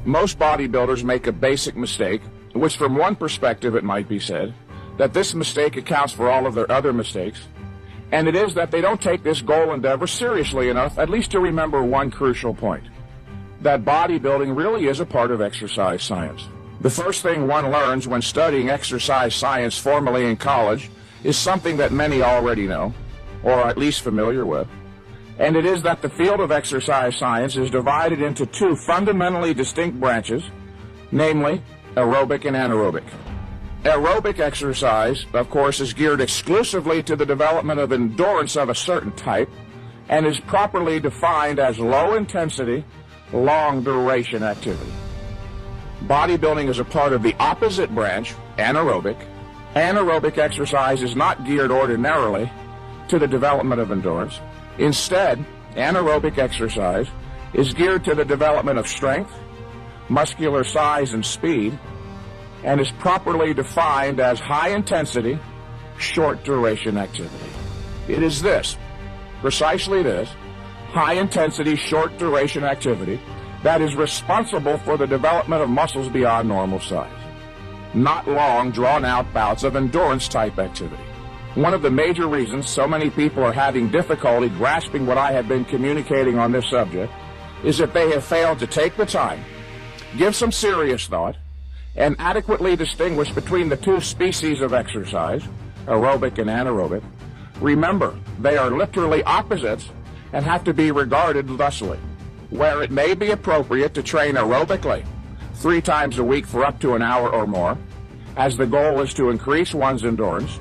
Most bodybuilders make a basic mistake, which from one perspective it might be said that this mistake accounts for all of their other mistakes, and it is that they don't take this goal endeavor seriously enough, at least to remember one crucial point, that bodybuilding really is a part of exercise science. The first thing one learns when studying exercise science formally in college is something that many already know, or are at least familiar with, and it is that the field of exercise science is divided into two fundamentally distinct branches, namely aerobic and anaerobic. Aerobic exercise, of course, is geared exclusively to the development of endurance of a certain type and is properly defined as low-intensity, long-duration activity. Bodybuilding is a part of the opposite branch, anaerobic. Anaerobic exercise is not geared ordinarily to the development of endurance. Instead, anaerobic exercise is geared to the development of strength, muscular size, and speed, and is properly defined as high-intensity, short-duration activity. It is this, precisely this, high-intensity, short-duration activity that is responsible for the development of muscles beyond normal size, not long, drawn-out bouts of endurance-type activity. One of the major reasons so many people are having difficulty grasping what I have been communicating on this subject is that they have failed to take the time, give some serious thought, and adequately distinguish between the two species of exercise, aerobic and anaerobic. Remember, they are literally opposites and have to be regarded thusly. Where it may be appropriate to train aerobically 3 times a week for up to an hour or more, as the goal is to increase one's endurance,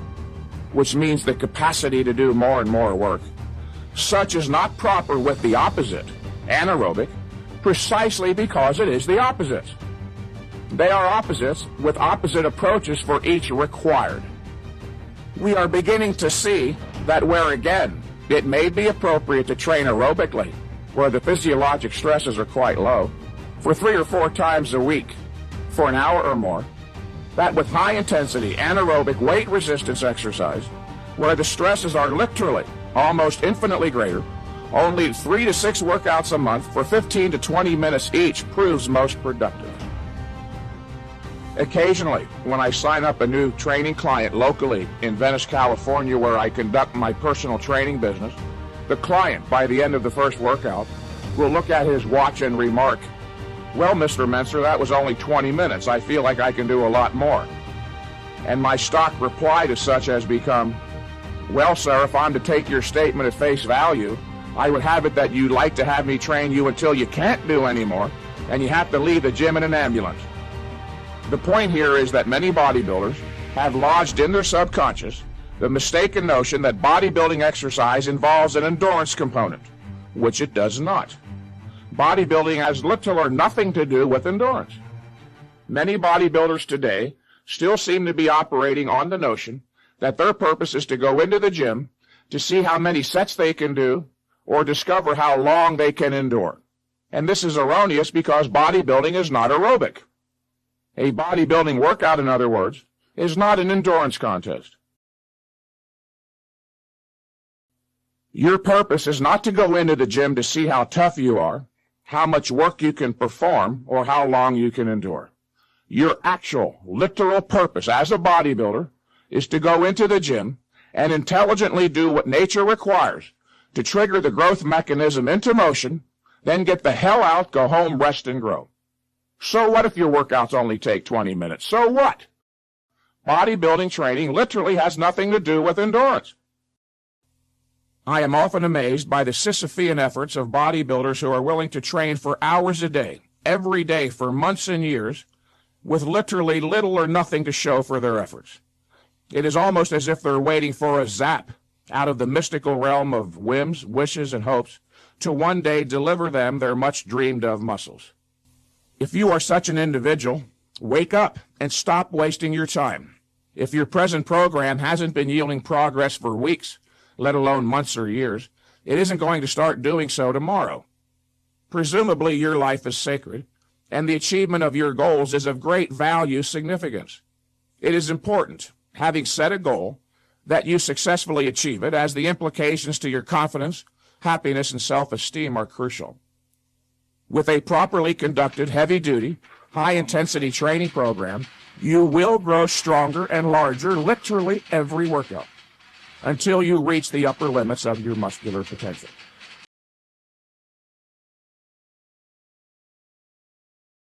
which means the capacity to do more and more work, such is not proper with the opposite, anaerobic, precisely because it is the opposite. They are opposites with opposite approaches for each required. We are beginning to see that where again it may be appropriate to train aerobically, where the physiologic stresses are quite low, for 3 or 4 times a week for an hour or more, that with high intensity anaerobic weight resistance exercise, where the stresses are literally almost infinitely greater, only 3 to 6 workouts a month for 15 to 20 minutes each proves most productive. Occasionally, when I sign up a new training client locally in Venice, California, where I conduct my personal training business, the client, by the end of the first workout, will look at his watch and remark, "Well, Mr. Mentzer, that was only 20 minutes. I feel like I can do a lot more." And my stock reply to such has become, "Well, sir, if I'm to take your statement at face value, I would have it that you'd like to have me train you until you can't do anymore, and you have to leave the gym in an ambulance." The point here is that many bodybuilders have lodged in their subconscious the mistaken notion that bodybuilding exercise involves an endurance component, which it does not. Bodybuilding has little or nothing to do with endurance. Many bodybuilders today still seem to be operating on the notion that their purpose is to go into the gym to see how many sets they can do or discover how long they can endure. And this is erroneous because bodybuilding is not aerobic. A bodybuilding workout, in other words, is not an endurance contest. Your purpose is not to go into the gym to see how tough you are, how much work you can perform, or how long you can endure. Your actual, literal purpose as a bodybuilder is to go into the gym and intelligently do what nature requires to trigger the growth mechanism into motion, then get the hell out, go home, rest, and grow. So what if your workouts only take 20 minutes? So what? Bodybuilding training literally has nothing to do with endurance. I am often amazed by the Sisyphean efforts of bodybuilders who are willing to train for hours a day, every day for months and years, with literally little or nothing to show for their efforts. It is almost as if they're waiting for a zap out of the mystical realm of whims, wishes, and hopes to one day deliver them their much-dreamed-of muscles. If you are such an individual, wake up and stop wasting your time. If your present program hasn't been yielding progress for weeks, let alone months or years, it isn't going to start doing so tomorrow. Presumably your life is sacred, and the achievement of your goals is of great value significance. It is important, having set a goal, that you successfully achieve it, as the implications to your confidence, happiness, and self-esteem are crucial. with a properly conducted heavy-duty, high-intensity training program, you will grow stronger and larger literally every workout until you reach the upper limits of your muscular potential.